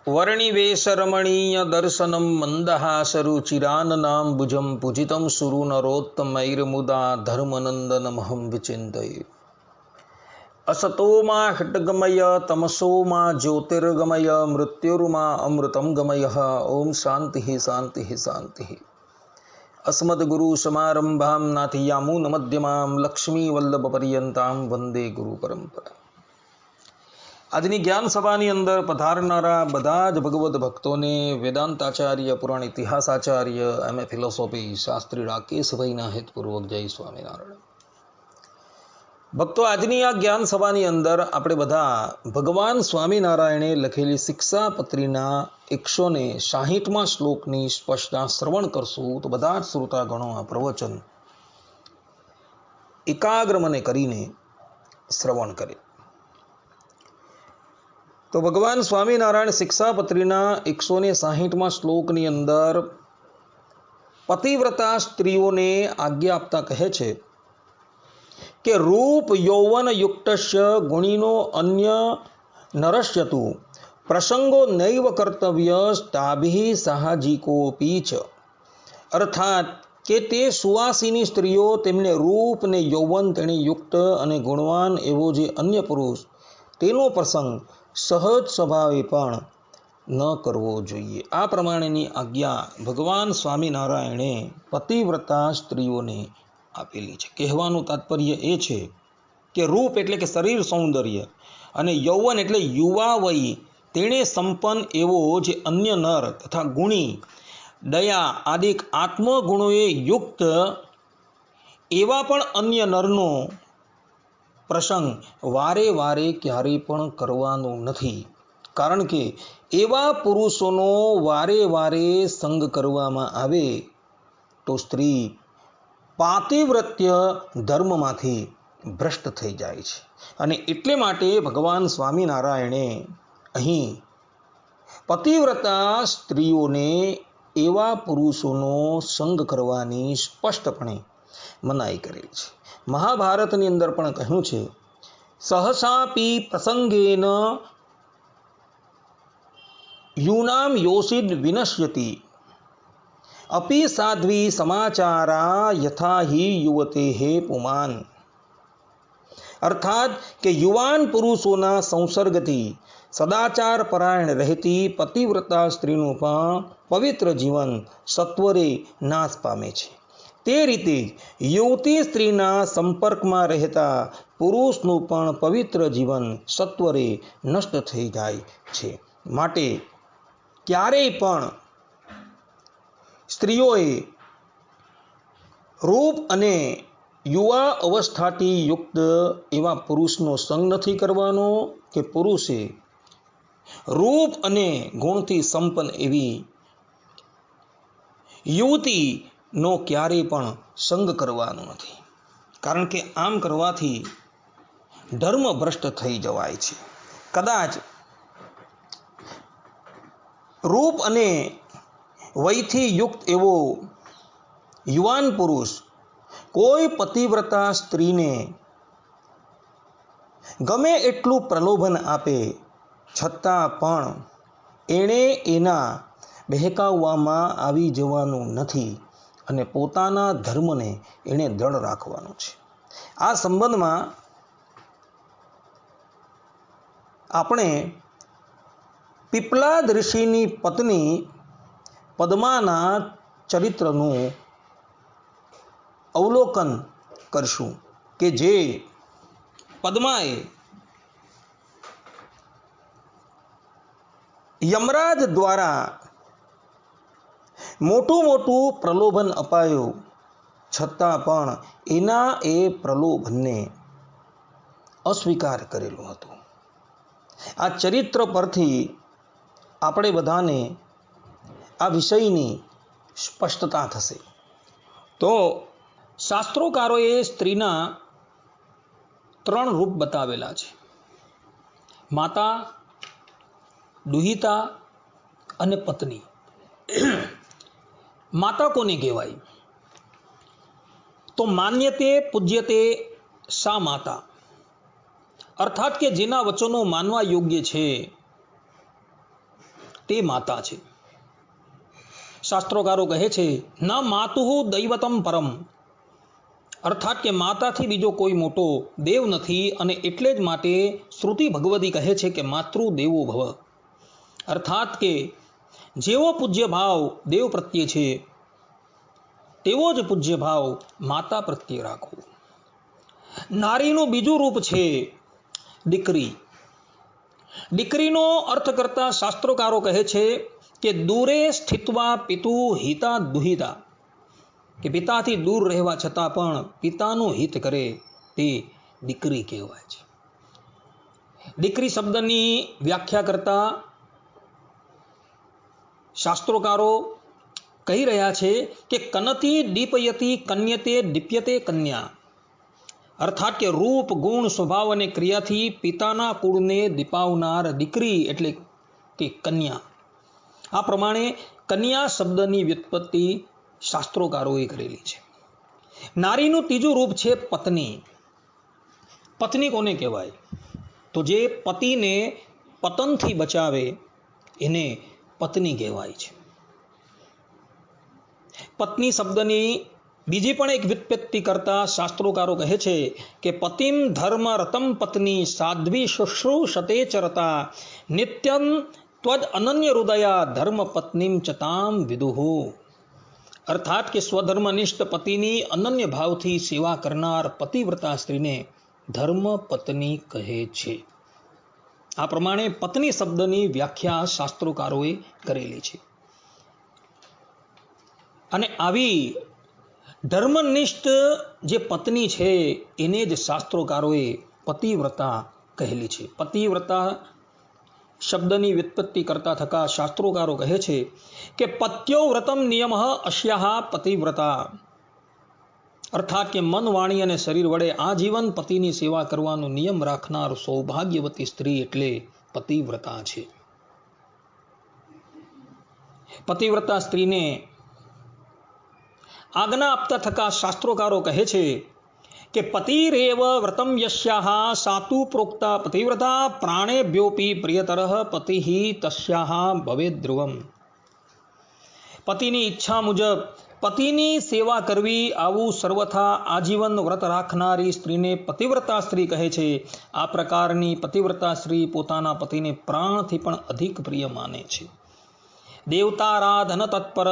वर्णिवेशरमणीय दर्शनं मन्दहासरुचिराननाम्बुजं पूजितं सुरनरोत्तमैर्मुदा धर्मनन्दनमहं विचिन्तये। असतो मा हृद्गमय तमसो मा ज्योतिर्गमय मृत्युर्मा अमृतं गमय। ओम शांति शांति शांति। अस्मद्गुरुसमारंभां नाथयामुनमध्यमां लक्ष्मीवल्लभपर्यन्तां वंदे गुरुपरंपरा। આજની જ્ઞાન સભાની અંદર પધારનારા બધા જ ભગવદ્ ભક્તોને વેદાંતાચાર્ય પુરાણ ઇતિહાસાચાર્ય એમએ ફિલોસોફી શાસ્ત્રી રાકેશભાઈના હેતપૂર્વક જય સ્વામિનારાયણ। ભક્તો, આજની આ જ્ઞાન સભાની અંદર આપણે બધા ભગવાન સ્વામિનારાયણે લખેલી શિક્ષાપત્રીના 160મા શ્લોકની સ્પષ્ટતા શ્રવણ કરશું। તો બધા જ શ્રોતાગણો આ પ્રવચન એકાગ્ર મને કરીને શ્રવણ કરે। તો ભગવાન સ્વામિનારાયણ શિક્ષાપત્રીના 160મા શ્લોકની અંદર પતિવ્રતા સ્ત્રીઓને આજ્ઞા આપતા કહે છે કે રૂપ યૌવન યુક્તસ્ય ગુણીનો અન્ય નરસ્યતુ પ્રસંગો નૈવ કર્તવ્ય તાભિ સાહજિકોપી ચ। અર્થાત કે તે સુવાસીની સ્ત્રીઓ તેમને રૂપ ને યૌવન તેણે યુક્ત અને ગુણવાન એવો જે અન્ય પુરુષ તેનો પ્રસંગ સહજ સ્વભાવે પણ ન કરવો જોઈએ। આ પ્રમાણેની આજ્ઞા ભગવાન સ્વામિનારાયણે પતિવ્રતા સ્ત્રીઓને આપેલી છે। કહેવાનું તાત્પર્ય એ છે કે રૂપ એટલે કે શરીર સૌંદર્ય અને યૌવન એટલે યુવા વય તેણે સંપન્ન એવો જે અન્ય નર તથા ગુણી દયા આદિક આત્મગુણોએ યુક્ત એવા પણ અન્ય નરનો પ્રસંગ વારે વારે ક્યારેય પણ કરવાનો નથી। કારણ કે એવા પુરુષોનો વારે વારે સંગ કરવામાં આવે તો સ્ત્રી પાતિવ્રત્ય ધર્મમાંથી ભ્રષ્ટ થઈ જાય છે। અને એટલે માટે ભગવાન સ્વામિનારાયણે અહીં પતિવ્રતા સ્ત્રીઓને એવા પુરુષોનો સંગ કરવાની સ્પષ્ટપણે મનાઈ કરેલી છે। મહાભારતની અંદર પણ કહ્યું છે સહસાપી પ્રસંગેન યુનામ યોષિદ વિનશ્યતિ અપી સાધ્વી સમાચારા યથા હિ યુવતે પુમાન। અર્થાત કે યુવાન પુરુષોના સંસર્ગથી સદાચાર પરાયણ રહેતી પતિવ્રતા સ્ત્રીનું પણ પવિત્ર જીવન સત્વરે નાશ પામે છે। તે રીતે યુવતી સ્ત્રીના સંપર્કમાં રહેતા પુરુષનું પણ પવિત્ર જીવન સત્વરે નષ્ટ થઈ જાય છે। માટે ક્યારેય પણ સ્ત્રીઓએ રૂપ અને યુવા અવસ્થાથી યુક્ત એવા પુરુષનો સંગ નથી કરવાનો કે પુરુષે રૂપ અને ગુણથી સંપન્ન એવી યુવતી નો ક્યારેય પણ સંગ કરવાનો નથી। કારણ કે આમ કરવાથી ધર્મ ભ્રષ્ટ થઈ જવાય છે। કદાચ રૂપ અને વયથી યુક્ત એવો યુવાન પુરુષ કોઈ પતિવ્રતા સ્ત્રીને ગમે એટલું પ્રલોભન આપે છતાં પણ એણે એના બહેકાવવામાં આવી જવાનું નથી અને પોતાના ધર્મને એણે દૃઢ રાખવાનો છે। આ સંબંધમાં આપણે પીપલાદ ઋષિની પત્ની પદ્માના ચરિત્રનું અવલોકન કરશું કે જે પદ્માએ યમરાજ દ્વારા મોટું પ્રલોભન અપાયું છતાં પણ એના એ પ્રલોભનને અસ્વીકાર કરેલું હતું। આ ચરિત્ર પરથી આપણે બધાને આ વિષયની સ્પષ્ટતા થશે। તો શાસ્ત્રોકારોએ સ્ત્રીના 3 રૂપ બતાવેલા છે: માતા, દુહિતા અને પત્ની। માતા કોને કહેવાય? તો માન્યતે પૂજ્યતે સા માતા। અર્થાત કે જેના વચનો માનવા યોગ્ય છે તે માતા છે. શાસ્ત્રોકારો કહે છે ન માતુઃ દૈવતમ પરમ, અર્થાત કે માતાથી બીજો કોઈ મોટો દેવ નથી, અને એટલે જ માટે શ્રુતિ ભગવતી કહે છે કે માતૃ દેવો ભવ, અર્થાત કે જેવો પૂજ્ય ભાવ દેવ પ્રત્યે છે તેવો જ પૂજ્ય ભાવ માતા પ્રત્યે રાખો. નારીનું બીજું રૂપ છે દીકરી. દીકરીનો અર્થ કરતા શાસ્ત્રોકારો કહે છે કે દૂરે સ્થિત્વા પિતુ હિતા દુહિતા, કે પિતાથી દૂર રહેવા છતાં પણ પિતાનું હિત કરે તે દીકરી કહેવાય છે. દીકરી શબ્દની વ્યાખ્યા કરતા શાસ્ત્રોકારો કહી રહ્યા છે કે કનતી દીપયતી કન્યતે દીપ્યતે કન્યા, અર્થાત કે રૂપ ગુણ સ્વભાવ અને ક્રિયાથી પિતાના કુળને દીપાવનાર દીકરી એટલે કે કન્યા. આ પ્રમાણે કન્યા શબ્દની વ્યુત્પત્તિ શાસ્ત્રોકારોએ કરેલી છે. નારીનું ત્રીજું રૂપ છે પત્ની. પત્ની કોને કહેવાય? તો જે પતિને પતનથી બચાવે એને પત્ની કહેવાય છે. પત્ની શબ્દની બીજી પણ એક વ્યુત્પત્તિ કરતા શાસ્ત્રોકારો કહે છે કે પતિમ ધર્મ રતમ પત્ની સાધ્વી શુશ્રૂષતે ચરતા નિત્યમ ત્વદ અનન્ય હૃદયા ધર્મ પત્નીમ ચતામ વિદુહુ, અર્થાત કે સ્વધર્મનિષ્ઠ પતિની અનન્ય ભાવથી સેવા કરનાર પતિવ્રતા સ્ત્રીને ધર્મ પત્ની કહે છે. આ પ્રમાણે પત્ની શબ્દની વ્યાખ્યા શાસ્ત્રોકારોએ કરેલી છે. અને આવી ધર્મનિષ્ઠ જે પત્ની છે એને જ શાસ્ત્રોકારોએ પતિવ્રતા કહેલી છે. પતિવ્રતા શબ્દની વ્યુત્પત્તિ કરતા થકા શાસ્ત્રોકારો કહે છે કે પત્યો વ્રતમ નિયમ અસ્યાહ પતિવ્રતા, અર્થાત કે મન વાણી અને શરીર વડે આજીવન પતિની સેવા કરવાનો નિયમ રાખનાર સૌભાગ્યવતી સ્ત્રી એટલે પતિવ્રતા છે. પતિવ્રતા સ્ત્રીને આજ્ઞા આપતા થકા શાસ્ત્રોકારો કહે છે કે પતિરેવ વ્રતમ યસ્યાહ સાતુ પ્રોક્તા પતિવ્રતા પ્રાણેભ્યોપી પ્રિયતરઃ પતિઃ તસ્યાહ ભવેદ ધ્રુવમ. પતિની ઈચ્છા મુજબ પતિની સેવા કરવી, આવું સર્વથા આજીવન વ્રત રાખનારી સ્ત્રીને પતિવ્રતા સ્ત્રી કહે છે. આ પ્રકારની પતિવ્રતા સ્ત્રી પોતાના પતિને પ્રાણથી પણ અધિક પ્રિય માને છે. દેવતારાધન તત્પર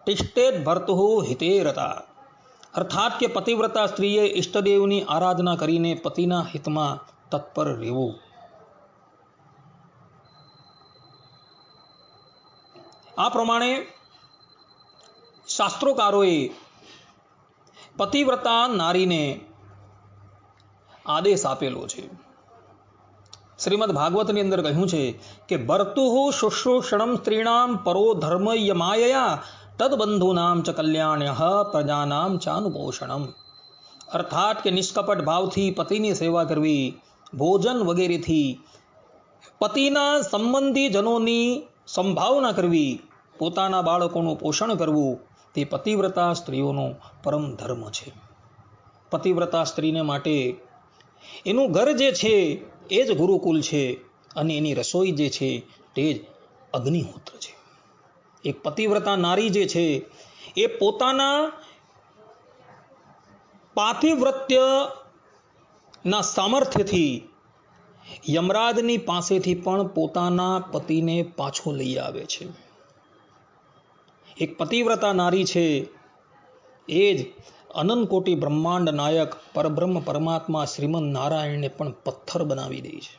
તિષ્ઠેદ ભર્તુઃ હિતે રતા, અર્થાત કે પતિવ્રતા સ્ત્રીએ ઈષ્ટદેવની આરાધના કરીને પતિના હિતમાં તત્પર રહેવું. આ પ્રમાણે શાસ્ત્રોકારોએ પતિવ્રતા નારીને આદેશ આપેલો છે. શ્રીમદ ભાગવતની અંદર કહ્યું છે કે ભર્તુઃ શુશ્રૂષણમ સ્ત્રીણામ પરો ધર્મ યમાયયા તદબંધૂનામ ચ કલ્યાણ્યઃ પ્રજાનામ ચાનુપોષણમ, અર્થાત કે નિષ્કપટ ભાવથી પતિની સેવા કરવી, ભોજન વગેરેથી પતિના સંબંધીજનોની સંભાવના કરવી, પોતાના બાળકોનું પોષણ કરવું તે પતિવ્રતા સ્ત્રીઓનો પરમ ધર્મ છે. પતિવ્રતા સ્ત્રીને માટે એનું ઘર જે છે એ જ ગુરુકુલ છે, અને એની રસોઈ જે છે તે જ અગ્નિહોત્ર છે. એક પતિવ્રતા નારી જે છે એ પોતાના પાતિવ્રત્યના સામર્થ્યથી યમરાજની પાસેથી પણ પોતાના પતિને પાછો લઈ આવે છે. એક પતિવ્રતા નારી છે એ જ અનંત કોટી બ્રહ્માંડ નાયક પરબ્રહ્મ પરમાત્મા શ્રીમદ નારાયણને પણ પથ્થર બનાવી દે છે.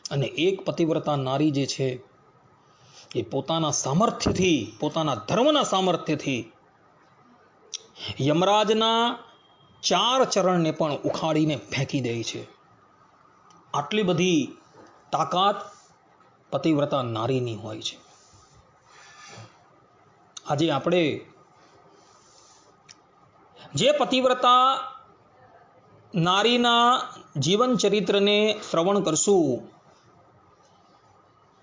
અને એક પતિવ્રતા નારી જે છે એ પોતાના સામર્થ્યથી, પોતાના ધર્મના સામર્થ્યથી યમરાજના 4 ચરણને પણ ઉખાડીને ફેંકી દે છે. આટલી બધી તાકાત પતિવ્રતા નારીની હોય છે. આજે આપણે જે પતિવ્રતા નારીના જીવન ચરિત્રને શ્રવણ કરશું,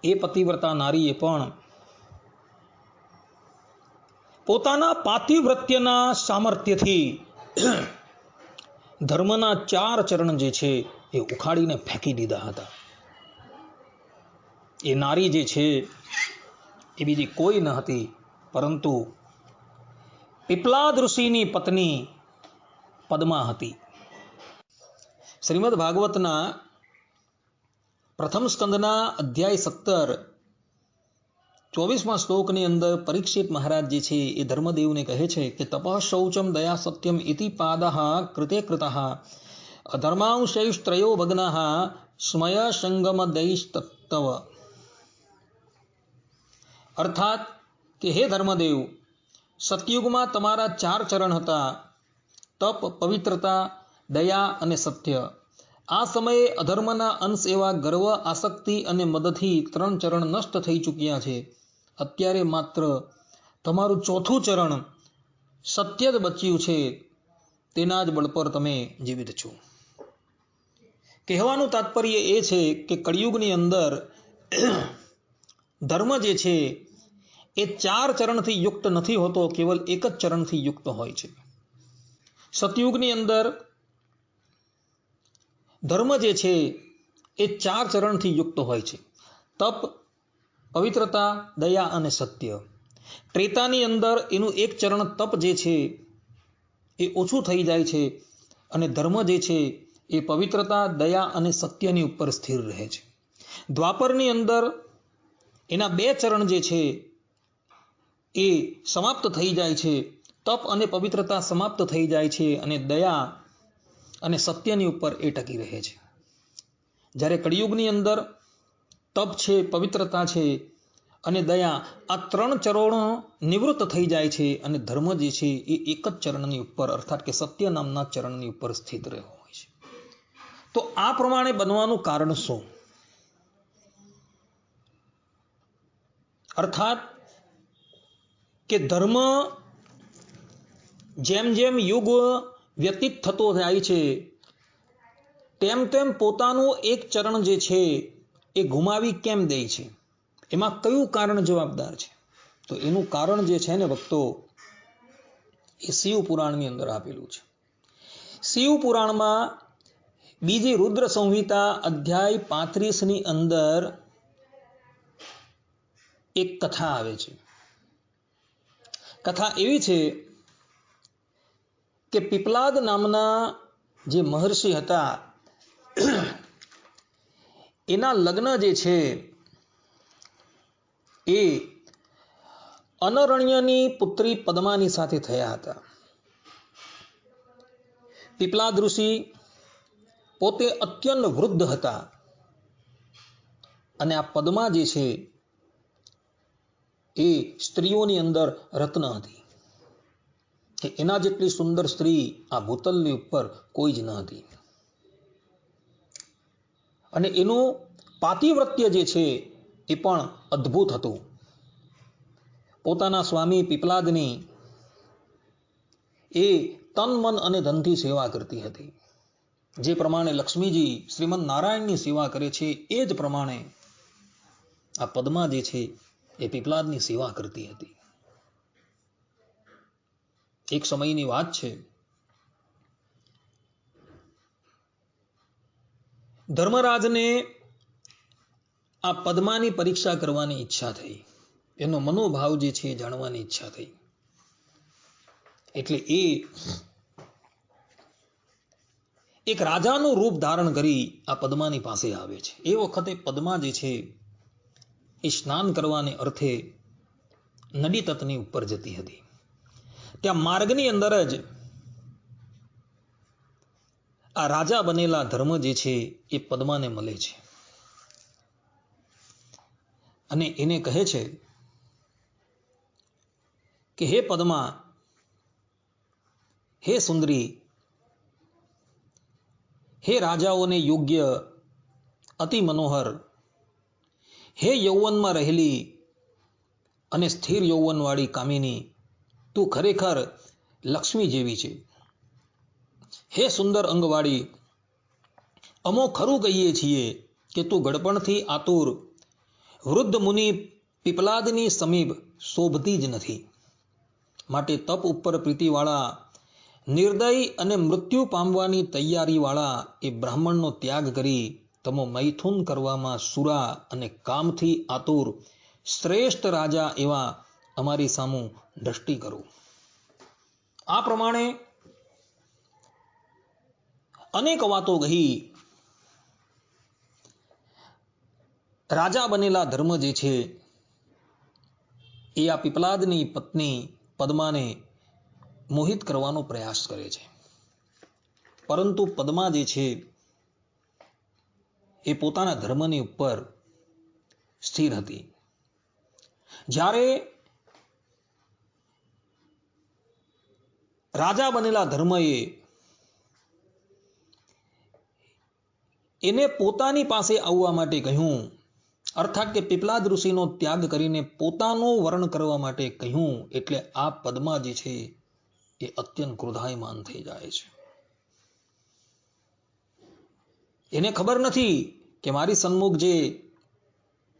એ પતિવ્રતા નારીએ પણ પોતાના પાતિવ્રત્યના સામર્થ્યથી ધર્મના 4 ચરણ જે છે એ ઉખાડીને ફેંકી દીધા હતા. એ નારી જે છે એ બીજી કોઈ ન હતી પરંતુ પીપલાદ ઋષિની પત્ની પદ્મા હતી. શ્રીમદ ભાગવતના પ્રથમ સ્કંદના અધ્યાય 17 24મા શ્લોકની અંદર પરીક્ષિત મહારાજ જે છે એ ધર્મદેવને કહે છે કે તપઃ શૌચમ દયા સત્યમ ઇતિ પાદઃ કૃતે કૃતઃ અધર્માંશૈસ્ત્રયો ભગ્નઃ સ્મય સંગમ દૈસ્તવ. અર્થાત કે હે ધર્મદેવ, સતયુગમાં તમારા 4 ચરણ હતા: તપ, પવિત્રતા, દયા અને સત્ય. આ સમયે અધર્મના અંશ એવા ગર્વ, આસક્તિ અને મદથી 3 ચરણ નષ્ટ થઈ ચૂક્યા છે. અત્યારે માત્ર તમારું 4થું ચરણ સત્ય જ બચ્યું છે. તેના જ બળ પર તમે જીવિત છો. કહેવાનું તાત્પર્ય એ છે કે કળિયુગની અંદર ધર્મ જે છે એ 4 ચરણથી યુક્ત નથી હોતો, કેવલ એક જ ચરણથી યુક્ત હોય છે. સતયુગની અંદર ધર્મ જે છે એ 4 ચરણથી યુક્ત હોય છે: તપ, પવિત્રતા, દયા અને સત્ય. ત્રેતાની અંદર એનું એક ચરણ તપ જે છે એ ઓછું થઈ જાય છે અને ધર્મ જે છે એ પવિત્રતા, દયા અને સત્યની ઉપર સ્થિર રહે છે. દ્વાપરની અંદર એના 2 ચરણ જે છે એ સમાપ્ત થઈ જાય છે. તપ અને પવિત્રતા સમાપ્ત થઈ જાય છે અને દયા અને સત્યની ઉપર એ ટકી રહે છે. જ્યારે કળિયુગની અંદર તપ છે, પવિત્રતા છે અને દયા, આ 3 ચરણો નિવૃત્ત થઈ જાય છે અને ધર્મ જે છે એ એક જ ચરણની ઉપર, અર્થાત કે સત્ય નામના ચરણની ઉપર સ્થિત રહ્યો હોય છે. તો આ પ્રમાણે બનવાનું કારણ શું? અર્થાત કે ધર્મ જેમ જેમ યુગ વ્યતીત થતો જાય છે તેમ તેમ પોતાનું એક ચરણ જે છે એ ગુમાવી કેમ દે છે? એમાં કયું કારણ જવાબદાર છે? તો એનું કારણ જે છે ને ભક્તો, એ શિવ પુરાણની અંદર આપેલું છે. શિવ પુરાણમાં બીજી રુદ્ર સંહિતા અધ્યાય 35ની અંદર એક કથા આવે છે. કથા એવી છે કે પીપલાદ નામના જે મહર્ષિ હતા એના લગ્ન જે છે એ અનરણ્યની પુત્રી પદ્માની સાથે થયા હતા. પીપલાદ ઋષિ પોતે અત્યંત વૃદ્ધ હતા અને આ પદ્મા જે છે એ સ્ત્રીઓની અંદર રત્ન હતી કે એના જેટલી સુંદર સ્ત્રી આ ભૂતલની ઉપર કોઈ જ ન હતી. અને એનું પાતિવ્રત્ય જે છે એ પણ અદ્ભુત હતું. પોતાના સ્વામી પીપલાદની એ તન, મન અને ધનથી સેવા કરતી હતી. જે પ્રમાણે લક્ષ્મીજી શ્રીમદ નારાયણની સેવા કરે છે એ જ પ્રમાણે આ પદ્મા જે છે એ પીપલાદની સેવા કરતી હતી. એક સમયની વાત છે, ધર્મરાજને આ પદ્માની પરીક્ષા કરવાની ઈચ્છા થઈ. એનો મનોભાવ જે છે એ જાણવાની ઈચ્છા થઈ. એટલે એ એક રાજાનું રૂપ ધારણ કરી આ પદ્માની પાસે આવે છે. એ વખતે પદ્મા જે છે એ સ્નાન કરવાને અર્થે નદી તટની ઉપર જતી હતી. ત્યાં માર્ગની અંદર જ આ રાજા બનેલા ધર્મ જે છે એ પદ્માને મળે છે અને એને કહે છે કે હે પદ્મા, હે સુંદરી, હે રાજાઓને યોગ્ય, અતિ મનોહર, હે યૌવનમાં રહેલી અને સ્થિર યૌવનવાળી કામિની, તું ખરેખર લક્ષ્મી જેવી છે. હે સુંદર અંગવાળી, અમો ખરું કહીએ છીએ કે તું ગડપણથી આતુર વૃદ્ધ મુનિ પીપલાદની સમીપ શોભતી જ નથી. માટે તપ ઉપર પ્રીતિવાળા, નિર્દય અને મૃત્યુ પામવાની તૈયારીવાળા એ બ્રાહ્મણનો ત્યાગ કરી તમો મૈથુન કરવામાં સુરા અને કામથી આતુર શ્રેષ્ઠ રાજા એવા અમારી સામું દ્રષ્ટિ કરો. આ પ્રમાણે અનેક વાતો કહી. રાજા બનેલા ધર્મ જે છે એ આ પીપલાદની પત્ની પદ્માને મોહિત કરવાનો પ્રયાસ કરે છે. પરંતુ પદ્મા જે છે એ પોતાના ધર્મની ઉપર સ્થિર હતી. જ્યારે રાજા બનેલા ધર્મએ એને પોતાની પાસે આવવા માટે કહ્યું, અર્થાત કે પીપલાદ ઋષિનો ત્યાગ કરીને પોતાનું વર્ણ કરવા માટે કહ્યું, એટલે આ પદ્મા જે છે એ અત્યંત ક્રોધાયમાન થઈ જાય છે. એને ખબર નથી કે મારી સન્મુખ જે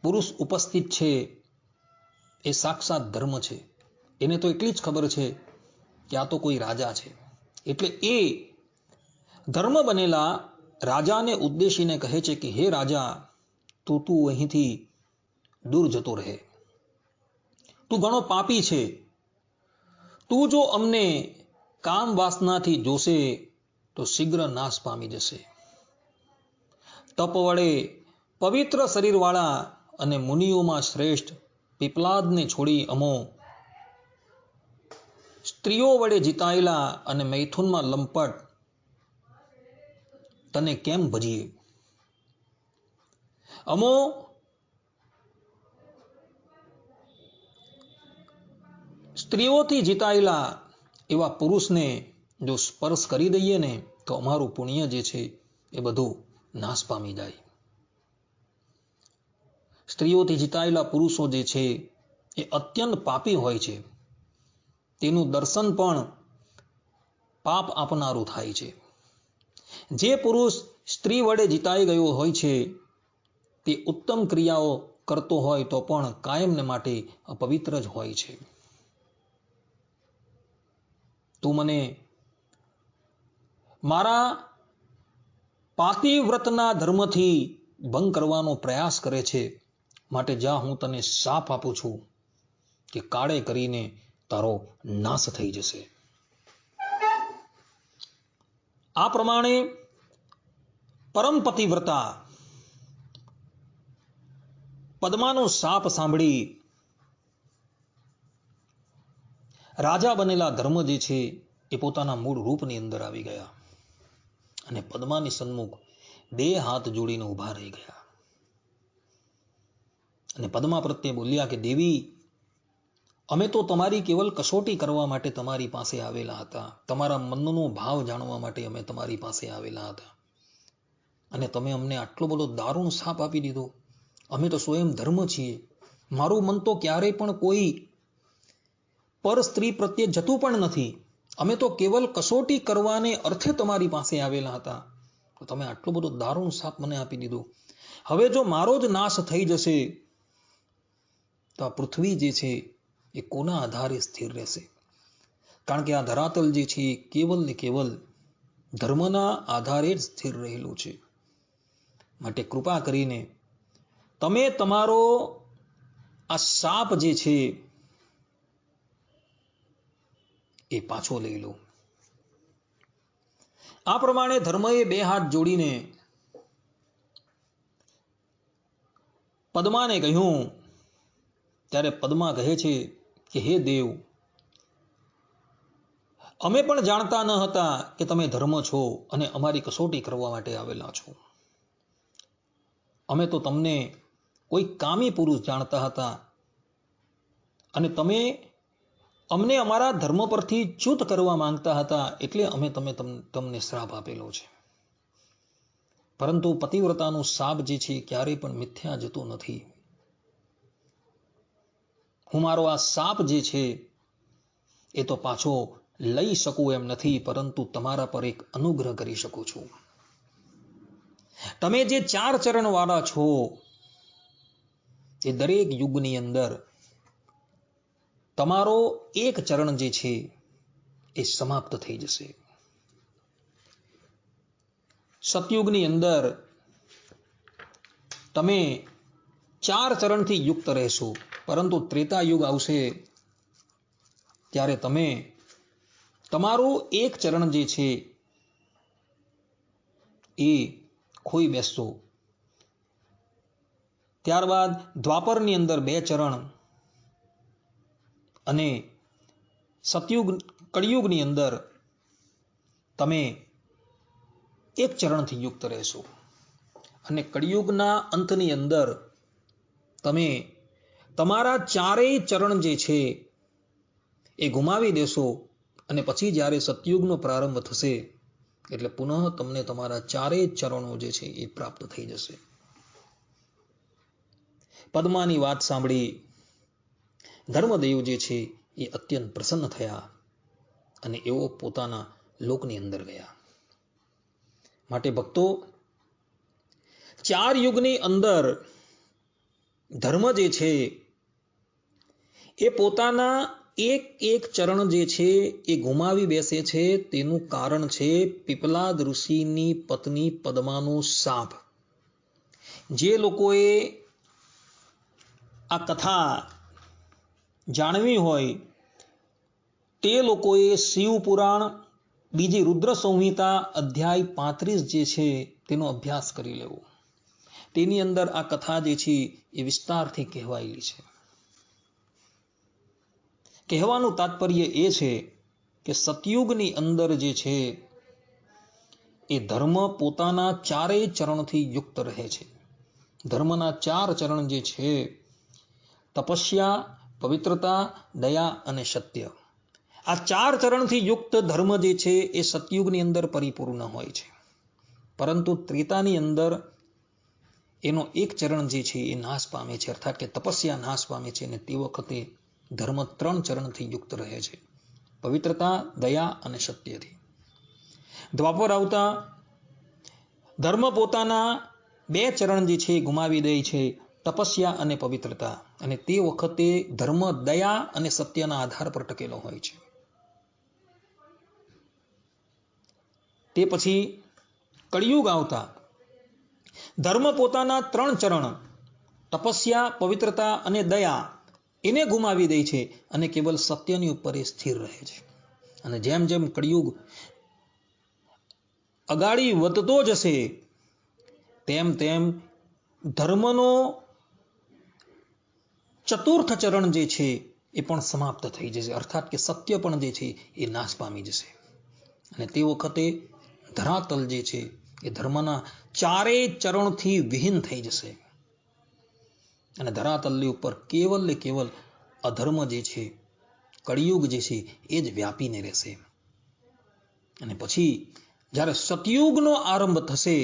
પુરુષ ઉપસ્થિત છે એ સાક્ષાત ધર્મ છે. એને તો એટલી જ ખબર છે કે આ તો કોઈ રાજા છે. એટલે એ ધર્મ બનેલા રાજાને ઉદ્દેશીને કહે છે કે હે રાજા, તું અહીંથી દૂર જતો રહે. તું ઘણો પાપી છે. તું જો અમને કામ વાસનાથી જોશે તો શીઘ્ર નાશ પામી જશે. તપ વડે પવિત્ર શરીરવાળા અને મુનિઓમાં શ્રેષ્ઠ પીપલાદને છોડી અમો સ્ત્રીઓ વડે જીતાયેલા અને મૈથુનમાં લંપટ તને કેમ ભજીએ? અમો સ્ત્રીઓથી જીતાયેલા એવા પુરુષને જો સ્પર્શ કરી દઈએ ને તો અમારું પુણ્ય જે છે એ બધું નાશ પામી જાય. સ્ત્રીઓથી જીતાયેલા પુરુષો જે છે એ અત્યંત પાપી હોય છે. તેનું દર્શન પણ પાપ આપનારું થાય છે. જે પુરુષ સ્ત્રી વડે જીતાઈ ગયો હોય છે તે ઉત્તમ ક્રિયાઓ કરતો હોય તો પણ કાયમને માટે અપવિત્ર જ હોય છે. તું મને મારા પાતિવ્રતના ધર્મથી ભંગ કરવાનો પ્રયાસ કરે છે, માટે જા, હું તને શાપ આપું છું કે કાળે કરીને તારો નાશ થઈ જશે. આ પ્રમાણે પરમ પતિવ્રતા પદ્માનો શાપ સાંભળી રાજા બનેલા ધર્મ જે છે એ પોતાના મૂળ રૂપની અંદર આવી ગયા અને પદ્માની સન્મુખ બે હાથ જોડીને ઊભા રહી ગયા અને પદ્મા પ્રત્યે બોલ્યા કે દેવી, અમે તો તમારી કેવલ કસોટી કરવા માટે તમારી પાસે આવેલા હતા. તમારા મનનો ભાવ જાણવા માટે અમે તમારી પાસે આવેલા હતા અને તમે અમને આટલો બધો દારૂણ શાપ આપી દીધો. અમે તો સ્વયં ધર્મ છીએ. મારું મન તો ક્યારેય પણ કોઈ પર સ્ત્રી પ્રત્યે જતું પણ નથી. અમે તો કેવલ કસોટી કરવાને અર્થે તમારી પાસે આવેલા હતા, તો તમે આટલો બધો દારૂણ શાપ મને આપી દીધો. હવે જો મારો જ નાશ થઈ જશે તો આ પૃથ્વી જે છે એ કોના આધારે સ્થિર રહેશે? કારણ કે આ ધરાતલ જે છે એ કેવલ ને કેવલ ધર્મના આધારે જ સ્થિર રહેલું છે. માટે કૃપા કરીને તમે તમારો આ શાપ જે છે એ પાછો લઈ લો. આ પ્રમાણે ધર્મએ બે હાથ જોડીને પદ્માને કહ્યું. ત્યારે પદ્મા કહે છે કે હે દેવ, અમે પણ જાણતા ન હતા કે તમે ધર્મ છો અને અમારી કસોટી કરવા માટે આવેલા છો. અમે તો તમને કોઈ કામી પુરુષ જાણતા હતા અને તમે અમને અમારા ધર્મ પરથી ચ્યુત કરવા માંગતા હતા, એટલે અમે તમને શ્રાપ આપેલો છે. પરંતુ પતિવ્રતાનો શાપ જે છે ક્યારેય પણ મિથ્યા જતો નથી. હું મારો આ શાપ જે છે એ તો પાછો લઈ શકું એમ નથી, પરંતુ તમારા પર એક અનુગ્રહ કરી શકું છું. તમે જે 4 ચરણ વાળા છો એ દરેક યુગની અંદર તમારો એક ચરણ જે છે એ સમાપ્ત થઈ જશે. સતયુગની અંદર તમે 4 ચરણથી યુક્ત રહેશો, પરંતુ ત્રેતા યુગ આવશે ત્યારે તમે તમારું એક ચરણ જે છે એ ખોઈ બેસશો. ત્યારબાદ દ્વાપરની અંદર 2 ચરણ અને સતયુગ કળિયુગની અંદર તમે એક ચરણથી યુક્ત રહેશો. અને કળિયુગના અંતની અંદર તમે તમારા 4 ચરણ જે છે એ ગુમાવી દેશો. અને પછી જ્યારે સતયુગનો પ્રારંભ થશે એટલે પુનઃ તમને તમારા 4 ચરણો જે છે એ પ્રાપ્ત થઈ જશે. પદ્માની વાત સાંભળી ધર્મદેવ જે છે એ અત્યંત પ્રસન્ન થયા અને એઓ પોતાના લોકની અંદર ગયા. માટે ભક્તો, 4 યુગની અંદર ધર્મ જે છે એ પોતાના એક ચરણ જે છે એ ગુમાવી બેસે છે. તેનું કારણ છે પીપલાદ ઋષિની પત્ની પદ્માનો શાપ. જે લોકોએ આ કથા જાણવી હોય તે લોકોએ શિવ પુરાણ બીજી રુદ્ર સંહિતા અધ્યાય 35 જે છે તેનો અભ્યાસ કરી લેવો. તેની અંદર આ કથા જે છે એ વિસ્તારથી કહેવાયેલી છે. કહેવાનું તાત્પર્ય એ છે કે સતયુગની અંદર જે છે એ ધર્મ પોતાના 4 ચરણથી યુક્ત રહે છે. ધર્મના 4 ચરણ જે છે તપસ્યા, પવિત્રતા, દયા અને સત્ય. આ 4 ચરણથી યુક્ત ધર્મ જે છે એ સતયુગની અંદર પરિપૂર્ણ હોય છે. પરંતુ ત્રેતાની અંદર એનો એક ચરણ જે છે એ નાશ પામે છે, અર્થાત કે તપસ્યા નાશ પામે છે. અને તે વખતે ધર્મ 3 ચરણથી યુક્ત રહે છે, પવિત્રતા, દયા અને સત્યથી. દ્વાપર આવતા ધર્મ પોતાના 2 ચરણ જે છે ગુમાવી દે છે, તપસ્યા અને પવિત્રતા. અને તે વખતે ધર્મ દયા અને સત્યના આધાર પર ટકેલો હોય છે. તે પછી કળિયુગ આવતા ધર્મ પોતાના 3 ચરણ તપસ્યા, પવિત્રતા અને દયા એને ગુમાવી દે છે અને કેવલ સત્યની ઉપર એ સ્થિર રહે છે. અને જેમ જેમ કળિયુગ અગાડી વધતો જશે તેમ તેમ ધર્મનો 4th ચરણ જે છે એ પણ સમાપ્ત થઈ જશે, અર્થાત કે સત્ય પણ જે છે એ નાશ પામી જશે. અને તે વખતે ધરાતલ જે છે એ ધર્મના 4 ચરણથી વિહીન થઈ જશે. અને ધરાતલની ઉપર કેવલ ને કેવલ અધર્મ જે છે, કળિયુગ જે છે એ જ વ્યાપીને રહેશે. અને પછી જ્યારે સતયુગનો આરંભ થશે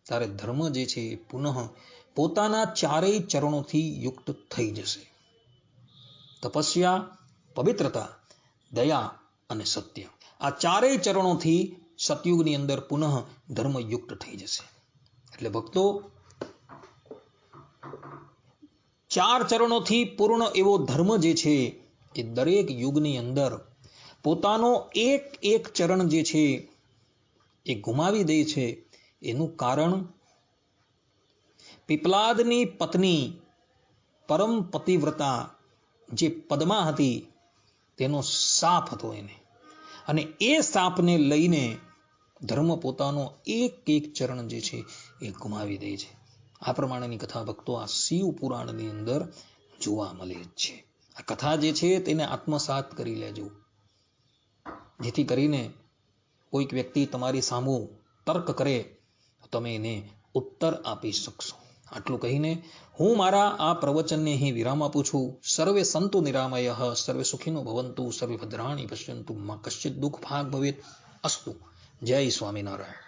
ત્યારે ધર્મ જે છે એ પુનઃ પોતાના 4 ચરણોથી યુક્ત થઈ જશે. તપસ્યા, પવિત્રતા, દયા અને સત્ય. આ 4 ચરણોથી સતયુગની અંદર પુનઃ ધર્મ યુક્ત થઈ જશે. એટલે ભક્તો, 4 ચરણોથી પૂર્ણ એવો ધર્મ જે છે એ દરેક યુગની અંદર પોતાનો એક ચરણ જે છે એ ગુમાવી દે છે. એનું કારણ પીપલાદની પત્ની પરમ પતિવ્રતા જે પદ્મા હતી તેનો શાપ હતો એને. અને એ શાપને લઈને ધર્મ પોતાનો એક ચરણ જે છે એ ગુમાવી દે છે. આ પ્રમાણેની કથા ભક્તો આ શિવ પુરાણની અંદર જોવા મળે છે. આ કથા જે છે તેને આત્મસાત કરી લેજો, જેથી કરીને કોઈક વ્યક્તિ તમારી સામું તર્ક કરે તો તમે એને ઉત્તર આપી શકશો. આટલું કહીને હું મારા આ પ્રવચનને અહીં વિરામ આપું છું. સર્વે સંતુ નિરામયઃ, સર્વે સુખિનો ભવંતુ, સર્વે ભદ્રાણિ પશ્યન્તુ, મા કશ્ચિત દુઃખ ભાગ ભવેત. અસ્તુ. જય સ્વામિનારાયણ.